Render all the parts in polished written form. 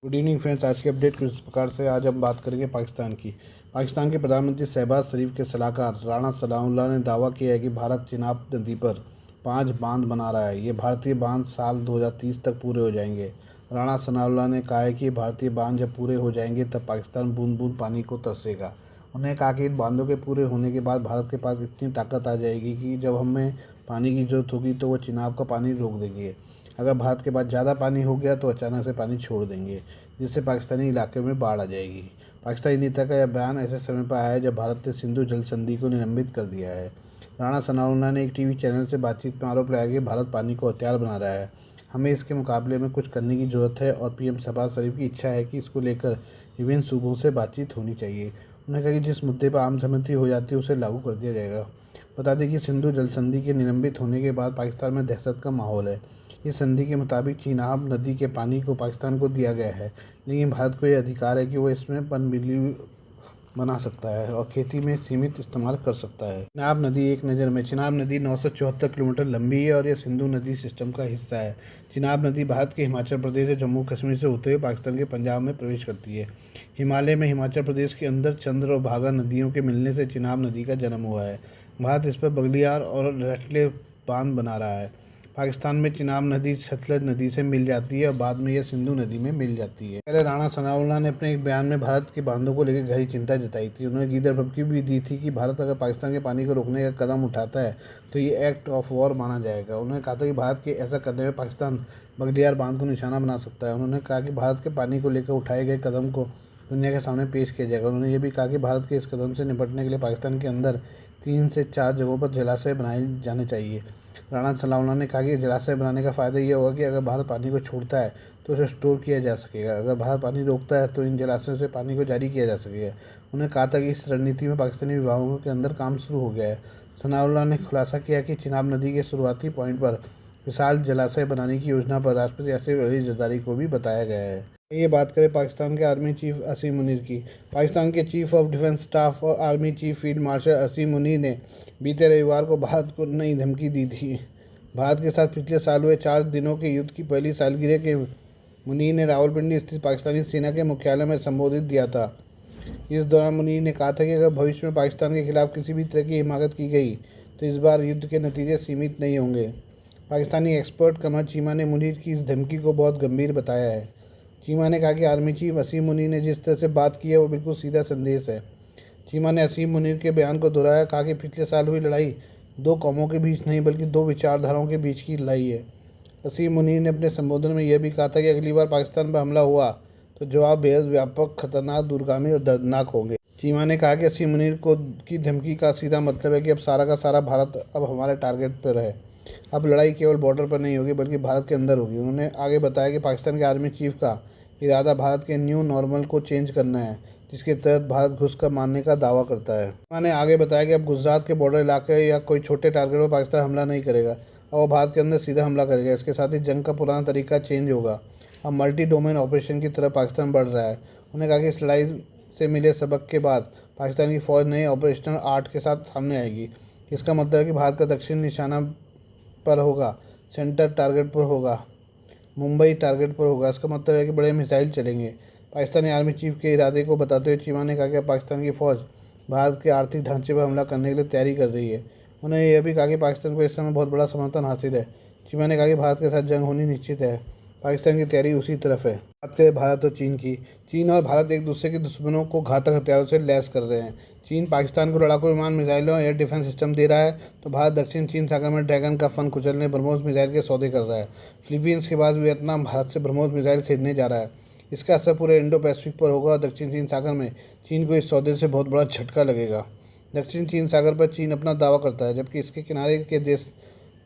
Good evening friends. आज की update कुछ इस प्रकार से आज हम बात करेंगे पाकिस्तान की। पाकिस्तान के प्रधानमंत्री शहबाज शरीफ के सलाहकार राणा सनाउल्लाह ने दावा किया है कि भारत चिनाब नदी पर 5 बांध बना रहा है। ये भारतीय बांध साल 2030 तक पूरे हो जाएंगे। राणा सनाउल्लाह ने कहा है कि भारतीय बांध जब पूरे हो जाएंगे तब पाकिस्तान बूंद बूंद पानी को तरसेगा। उन्होंने कहा कि इन बांधों के पूरे होने के बाद भारत के पास इतनी ताकत आ जाएगी कि जब हमें पानी की ज़रूरत होगी तो वो चिनाब का पानी रोक देंगे। अगर भारत के पास ज़्यादा पानी हो गया तो अचानक से पानी छोड़ देंगे, जिससे पाकिस्तानी इलाके में बाढ़ आ जाएगी। पाकिस्तानी नेता का यह बयान ऐसे समय पर आया है जब भारत ने सिंधु जल संधि को निलंबित कर दिया है। राणा सनाउल्लाह ने एक टीवी चैनल से बातचीत में आरोप लगाया कि भारत पानी को हथियार बना रहा है। हमें इसके मुकाबले में कुछ करने की ज़रूरत है और पीएम शहबाज शरीफ की इच्छा है कि इसको लेकर विभिन्न सूबों से बातचीत होनी चाहिए। उन्होंने कहा कि जिस मुद्दे पर आम सहमति हो जाती है उसे लागू कर दिया जाएगा। बता दें कि सिंधु जल संधि के निलंबित होने के बाद पाकिस्तान में दहशत का माहौल है। इस संधि के मुताबिक चिनाब नदी के पानी को पाकिस्तान को दिया गया है, लेकिन भारत को यह अधिकार है कि वह इसमें पनबिजली बना सकता है और खेती में सीमित इस्तेमाल कर सकता है। चिनाब नदी एक नज़र में। चिनाब नदी 974 किलोमीटर लंबी है और यह सिंधु नदी सिस्टम का हिस्सा है। चिनाब नदी भारत के हिमाचल प्रदेश और जम्मू कश्मीर से होते हुए पाकिस्तान के पंजाब में प्रवेश करती है। हिमालय में हिमाचल प्रदेश के अंदर चंद्र और भागा नदियों के मिलने से चिनाब नदी का जन्म हुआ है। भारत इस पर बगलियार और रटले बांध बना रहा है। पाकिस्तान में चिनाब नदी सतलज नदी से मिल जाती है और बाद में यह सिंधु नदी में मिल जाती है। पहले राणा सनाउल्लाह ने अपने एक बयान में भारत के बांधों को लेकर गहरी चिंता जताई थी। उन्होंने गीदड़ भभकी भी दी थी कि भारत अगर पाकिस्तान के पानी को रोकने का कदम उठाता है तो ये एक्ट ऑफ वॉर माना जाएगा। उन्होंने कहा था कि भारत के ऐसा करने में पाकिस्तान बगलियार बांध को निशाना बना सकता है। उन्होंने कहा कि भारत के पानी को लेकर उठाए गए कदम को दुनिया के सामने पेश किया जाएगा। उन्होंने ये भी कहा कि भारत के इस कदम से निपटने के लिए पाकिस्तान के अंदर 3 से 4 जगहों पर जलाशय बनाए जाने चाहिए। राणा सनाउल्लाह ने कहा कि जलाशय बनाने का फ़ायदा ये होगा कि अगर भारत पानी को छोड़ता है तो उसे स्टोर किया जा सकेगा, अगर भारत पानी रोकता है तो इन जलाशयों से पानी को जारी किया जा सकेगा। उन्होंने कहा था कि इस रणनीति में पाकिस्तानी विभागों के अंदर काम शुरू हो गया है। सनाउल्लाह ने खुलासा किया कि चिनाब नदी के शुरुआती पॉइंट पर विशाल जलाशय बनाने की योजना पर राष्ट्रपति आसिफ अली जरदारी को भी बताया गया है। ये बात करें पाकिस्तान के आर्मी चीफ असीम मुनीर की। पाकिस्तान के चीफ ऑफ डिफेंस स्टाफ और आर्मी चीफ फील्ड मार्शल असीम मुनीर ने बीते रविवार को भारत को नई धमकी दी थी। भारत के साथ पिछले साल हुए 4 दिनों के युद्ध की पहली सालगिरह के मुनीर ने रावलपिंडी स्थित पाकिस्तानी सेना के मुख्यालय में संबोधित दिया था। इस दौरान मुनीर ने कहा था कि अगर भविष्य में पाकिस्तान के खिलाफ किसी भी तरह की हिमाकत की गई तो इस बार युद्ध के नतीजे सीमित नहीं होंगे। पाकिस्तानी एक्सपर्ट कमर चीमा ने मुनीर की इस धमकी को बहुत गंभीर बताया है। चीमा ने कहा कि आर्मी चीफ असीम मुनीर ने जिस तरह से बात की है वो बिल्कुल सीधा संदेश है। चीमा ने असीम मुनीर के बयान को दोहराया, कहा कि पिछले साल हुई लड़ाई 2 कौमों के बीच नहीं बल्कि 2 विचारधाराओं के बीच की लड़ाई है। असीम मुनीर ने अपने संबोधन में यह भी कहा था कि अगली बार पाकिस्तान पर हमला हुआ तो जवाब बेहद व्यापक, खतरनाक, दूरगामी और दर्दनाक होंगे। चीमा ने कहा कि असीम मुनीर को की धमकी का सीधा मतलब है कि अब सारा का सारा भारत अब हमारे टारगेट पर है। अब लड़ाई केवल बॉर्डर पर नहीं होगी बल्कि भारत के अंदर होगी। उन्होंने आगे बताया कि पाकिस्तान के आर्मी चीफ का इरादा भारत के न्यू नॉर्मल को चेंज करना है, जिसके तहत भारत घुस कर मारने का दावा करता है। उन्होंने आगे बताया कि अब गुजरात के बॉर्डर इलाके या कोई छोटे टारगेट पर पाकिस्तान हमला नहीं करेगा, अब वो भारत के अंदर सीधा हमला करेगा। इसके साथ ही जंग का पुराना तरीका चेंज होगा। अब मल्टी डोमेन ऑपरेशन की तरफ पाकिस्तान बढ़ रहा है। उन्होंने कहा कि इस लड़ाई से मिले सबक के बाद पाकिस्तान की फ़ौज नए ऑपरेशनल आर्ट के साथ सामने आएगी। इसका मतलब है कि भारत का दक्षिण निशाना पर होगा, सेंटर टारगेट पर होगा, मुंबई टारगेट पर होगा। इसका मतलब है कि बड़े मिसाइल चलेंगे। पाकिस्तानी आर्मी चीफ के इरादे को बताते हुए चीमा ने कहा कि पाकिस्तान की फ़ौज भारत के आर्थिक ढांचे पर हमला करने के लिए तैयारी कर रही है। उन्होंने यह भी कहा कि पाकिस्तान को इस समय बहुत बड़ा समर्थन हासिल है। चीमा ने कहा कि भारत के साथ जंग होनी निश्चित है, पाकिस्तान की तैयारी उसी तरफ है। बात करें भारत और चीन की। चीन और भारत एक दूसरे के दुश्मनों को घातक हथियारों से लैस कर रहे हैं। चीन पाकिस्तान को लड़ाकू विमान, मिसाइलों और एयर डिफेंस सिस्टम दे रहा है तो भारत दक्षिण चीन सागर में ड्रैगन का फन कुचलने ब्रह्मोस मिसाइल के सौदे कर रहा है। फिलीपींस के बाद वियतनाम भारत से ब्रह्मोस मिसाइल खरीदने जा रहा है। इसका असर पूरे इंडो पैसिफिक पर होगा और दक्षिण चीन सागर में चीन को इस सौदे से बहुत बड़ा झटका लगेगा। दक्षिण चीन सागर पर चीन अपना दावा करता है, जबकि इसके किनारे के देश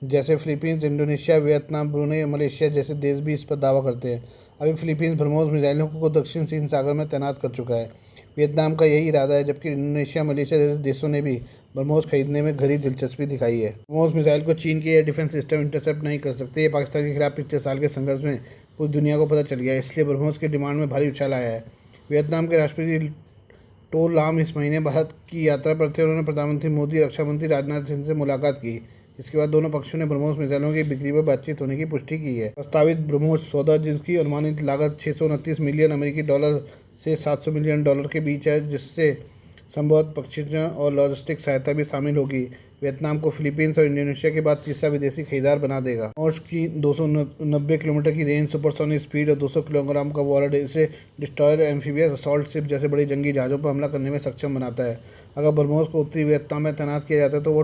जैसे Philippines, Indonesia, Vietnam, Brunei, Malaysia जैसे देश भी इस पर दावा करते हैं। अभी फिलीपींस ब्रह्मोस मिसाइलों को दक्षिण चीन सागर में तैनात कर चुका है। वियतनाम का यही इरादा है, जबकि इंडोनेशिया, मलेशिया जैसे देशों ने भी ब्रह्मोस खरीदने में गहरी दिलचस्पी दिखाई है। ब्रह्मोस मिसाइल को चीन के एयर डिफेंस सिस्टम इंटरसेप्ट नहीं कर सकते। ये पाकिस्तान के खिलाफ पिछले साल के संघर्ष में पूरी दुनिया को पता चल गया, इसलिए ब्रह्मोस की डिमांड में भारी उछाल आया है। वियतनाम के राष्ट्रपति टो लाम इस महीने भारत की यात्रा पर थे। उन्होंने प्रधानमंत्री मोदी, रक्षा मंत्री राजनाथ सिंह से मुलाकात की। इसके बाद दोनों पक्षों ने ब्रह्मोस मिसाइलों की बिक्री पर बातचीत होने की पुष्टि की है। प्रस्तावित ब्रह्मोस सौदा, जिसकी अनुमानित लागत 629 मिलियन अमेरिकी डॉलर से 700 मिलियन डॉलर के बीच है, जिससे संभवत प्रशिक्षण और लॉजिस्टिक सहायता भी शामिल होगी, वियतनाम को फिलीपींस और इंडोनेशिया के बाद तीसरा विदेशी खरीदार बना देगा। ब्रह्मोस की 290 किलोमीटर की रेंज, सुपरसोनिक स्पीड और 200 किलोग्राम का वॉरड इसे डिस्ट्रॉयर, एम्फीबियस असॉल्ट शिप जैसे बड़े जंगी जहाज़ों पर हमला करने में सक्षम बनाता है। अगर ब्रह्मोस को उत्तरी वियतनाम में तैनात किया जाता है तो वो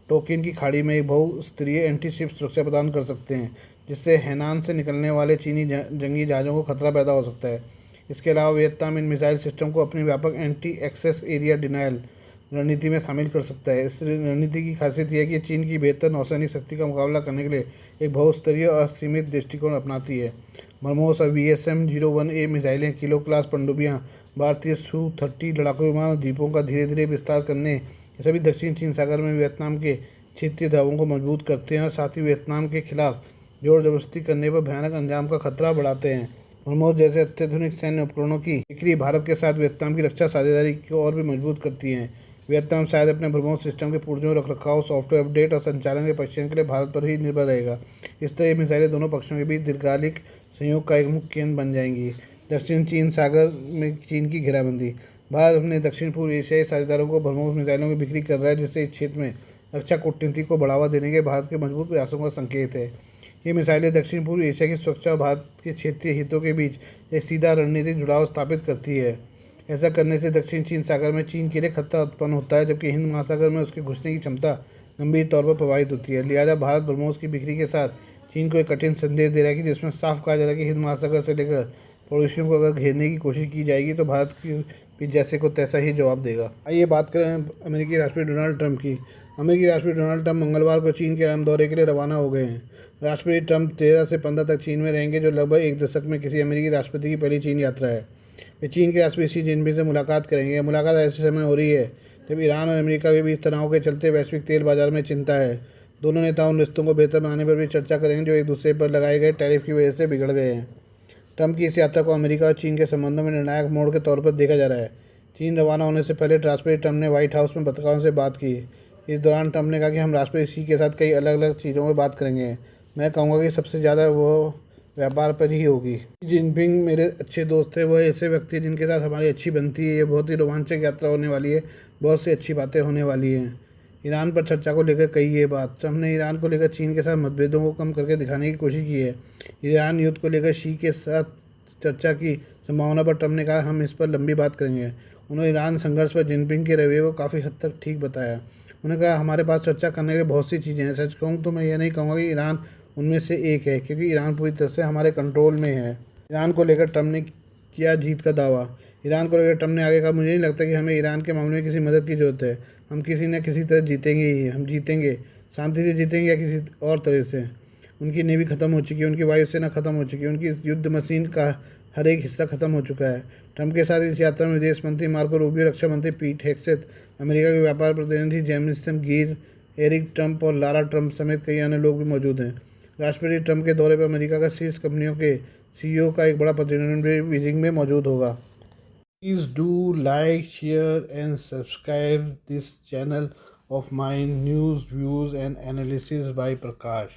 टोकिन की खाड़ी में एक बहुस्तरीय एंटी शिप सुरक्षा प्रदान कर सकते हैं, जिससे हैनान से निकलने वाले चीनी जंगी जहाज़ों को खतरा पैदा हो सकता है। इसके अलावा वियतनाम इन मिसाइल सिस्टम को अपनी व्यापक एंटी एक्सेस एरिया डिनायल रणनीति में शामिल कर सकता है। इस रणनीति की खासियत यह है कि चीन की बेहतर नौसैनिक शक्ति का मुकाबला करने के लिए एक बहुस्तरीय और असीमित दृष्टिकोण अपनाती है। ब्रह्मोस और VSM-01A मिसाइलें, किलो क्लास पनडुब्बियां, भारतीय Su-30 लड़ाकू विमान, द्वीपों का धीरे धीरे विस्तार करने, ये सभी दक्षिण चीन सागर में वियतनाम के क्षेत्रीय दावों को मजबूत करते हैं और साथ ही वियतनाम के खिलाफ जोर जबरदस्ती करने पर भयानक अंजाम का खतरा बढ़ाते हैं। ब्रह्मोस जैसे अत्याधुनिक सैन्य उपकरणों की बिक्री भारत के साथ वियतनाम की रक्षा साझेदारी को और भी मजबूत करती है। वियतनाम शायद अपने ब्रह्मोस सिस्टम के पुर्जों, रखरखाव, सॉफ्टवेयर अपडेट और संचालन के प्रशिक्षण के लिए भारत पर ही निर्भर रहेगा। इस तरह ये मिसाइलें दोनों पक्षों के बीच दीर्घकालिक सहयोग का एक मुख्य केंद्र बन जाएंगी। दक्षिण चीन सागर में चीन की घेराबंदी। भारत अपने दक्षिण पूर्व एशियाई साझेदारों को ब्रह्मोस मिसाइलों की बिक्री कर रहा है, जिससे इस क्षेत्र में रक्षा कूटनीति को बढ़ावा देने के भारत के मजबूत प्रयासों का संकेत है। ये मिसाइलें दक्षिण पूर्व एशिया की सुरक्षा और भारत के क्षेत्रीय हितों के बीच एक सीधा रणनीतिक जुड़ाव स्थापित करती है। ऐसा करने से दक्षिण चीन सागर में चीन के लिए खतरा उत्पन्न होता है, जबकि हिंद महासागर में उसके घुसने की क्षमता गंभीर तौर पर प्रभावित होती है। लिहाजा भारत ब्रह्मोस की बिक्री के साथ चीन को एक कठिन संदेश दे रहा है कि जिसमें साफ कहा जा रहा है कि हिंद महासागर से लेकर पड़ोसियों को अगर घेरने की कोशिश की जाएगी तो भारत की भी जैसे को तैसा ही जवाब देगा। आइए बात करें अमेरिकी राष्ट्रपति डोनाल्ड ट्रंप की। अमेरिकी राष्ट्रपति डोनाल्ड ट्रंप मंगलवार को चीन के अहम दौरे के लिए रवाना हो गए हैं। राष्ट्रपति ट्रंप 13 से 15 तक चीन में रहेंगे, जो लगभग एक दशक में किसी अमेरिकी राष्ट्रपति की पहली चीन यात्रा है। वे चीन के राष्ट्रपति शी जिनपिंग से मुलाकात करेंगे। मुलाकात ऐसे समय हो रही है जब ईरान और अमेरिका के बीच तनाव के चलते वैश्विक तेल बाजार में चिंता है। दोनों नेता उन रिश्तों को बेहतर बनाने पर भी चर्चा करेंगे जो एक दूसरे पर लगाए गए टैरिफ की वजह से बिगड़ गए हैं। ट्रंप की इस यात्रा को अमेरिका और चीन के संबंधों में निर्णायक मोड़ के तौर पर देखा जा रहा है। चीन रवाना होने से पहले राष्ट्रपति ट्रंप ने व्हाइट हाउस में पत्रकारों से बात की। इस दौरान ट्रंप ने कहा कि हम राष्ट्रपति शी के साथ कई अलग अलग चीज़ों पर बात करेंगे। मैं कहूँगा कि सबसे ज़्यादा वो व्यापार पर ही होगी। जिनपिंग मेरे अच्छे दोस्त थे, वह ऐसे व्यक्ति हैं जिनके साथ हमारी अच्छी बनती है। ये बहुत ही रोमांचक यात्रा होने वाली है, बहुत सी अच्छी बातें होने वाली हैं। ईरान पर चर्चा को लेकर कही ये बात। ट्रंप ने ईरान को लेकर चीन के साथ मतभेदों को कम करके दिखाने की कोशिश की है। ईरान युद्ध को लेकर शी के साथ चर्चा की संभावना पर ट्रंप ने कहा, हम इस पर लंबी बात करेंगे। उन्होंने ईरान संघर्ष पर जिनपिंग के रवैये को काफ़ी हद तक ठीक बताया। उन्होंने कहा, हमारे पास चर्चा करने के लिए बहुत सी चीज़ें हैं। सच कहूँ तो मैं ये नहीं कहूँगा कि ईरान उनमें से एक है, क्योंकि ईरान पूरी तरह से हमारे कंट्रोल में है। ईरान को लेकर ट्रंप ने किया जीत का दावा। ईरान को लेकर ट्रंप ने आगे कहा, मुझे नहीं लगता कि हमें ईरान के मामले में किसी मदद की ज़रूरत है। हम किसी न किसी तरह जीतेंगे ही। हम जीतेंगे, शांति से जीतेंगे या किसी और तरह से। उनकी नेवी ख़त्म हो चुकी है, उनकी वायुसेना ख़त्म हो चुकी है, उनकी युद्ध मशीन का हर एक हिस्सा ख़त्म हो चुका है। ट्रंप के साथ इस यात्रा में विदेश मंत्री मार्को रूबियो, रक्षा मंत्री पीट हेगसेथ, अमेरिका के व्यापार प्रतिनिधि जेमिसन गिर, एरिक ट्रंप और लारा ट्रंप समेत कई अन्य लोग भी मौजूद हैं। राष्ट्रपति ट्रंप के दौरे पर अमेरिका का शीर्ष कंपनियों के CEO का एक बड़ा प्रतिनिधिमंडल भी बीजिंग में मौजूद होगा। Please do like, share and subscribe this channel of mine news, views and analysis bye Prakash.